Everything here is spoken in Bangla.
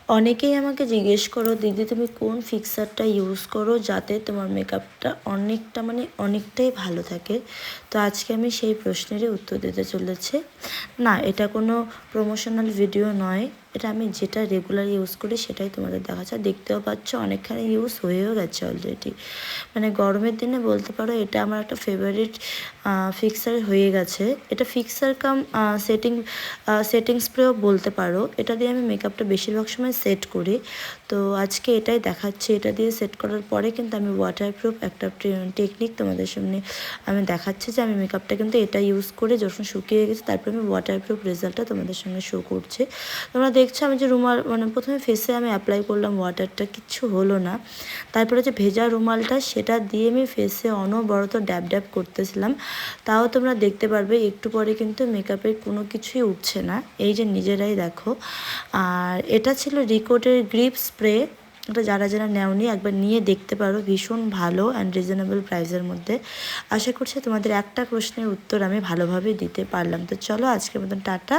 অনেকেই আমাকে জিজ্ঞেস করো, দিদি তুমি কোন ফিক্সারটা ইউজ করো যাতে তোমার মেকআপটা অনেকটাই ভালো থাকে। তো আজকে আমি সেই প্রশ্নেরই উত্তর দিতে চলেছি। না, এটা কোনো প্রমোশনাল ভিডিও নয়, এটা আমি যেটা রেগুলার ইউজ করি সেটাই তোমাদের দেখাচ্ছে। দেখতেও পাচ্ছ অনেকখানি ইউজ হয়েও গেছে অলরেডি। গরমের দিনে বলতে পারো এটা আমার একটা ফেভারিট ফিক্সার হয়ে গেছে। এটা ফিক্সার কাম সেটিং স্প্রেও বলতে পারো। এটা দিয়ে আমি মেকআপটা বেশিরভাগ সময় সেট করি। তো আজকে এটাই দেখাচ্ছি। এটা দিয়ে সেট করার পরে কিন্তু আমি ওয়াটারপ্রুফ একটা টেকনিক তোমাদের সামনে আমি দেখাচ্ছি যে আমি মেকআপটা কিন্তু এটা ইউজ করে যখন শুকিয়ে গেছে তারপরে আমি ওয়াটারপ্রুফ রেজাল্টটা তোমাদের সঙ্গে শো করছি। তোমরা দেখছো আমি যে রুমাল প্রথমে ফেসে আমি অ্যাপ্লাই করলাম ওয়াটারটা, কিচ্ছু হলো না। তারপরে যে ভেজা রুমালটা সেটা দিয়ে আমি ফেসে অনবরত ড্যাব ড্যাব করতেছিলাম। তাও তোমরা দেখতে পারবে একটু পরে কিন্তু মেকআপের কোনো কিছুই উঠছে না, এই যে নিজেরাই দেখো। আর এটা ছিল রিকোটের গ্রিপ স্প্রে। এটা যারা যারা নেওনি একবার নিয়ে দেখতে পারো, ভীষণ ভালো অ্যান্ড রিজনেবল প্রাইসের মধ্যে। আশা করছি তোমাদের একটা প্রশ্নের উত্তর আমি ভালোভাবে দিতে পারলাম। তো চলো আজকের মতন টাটা।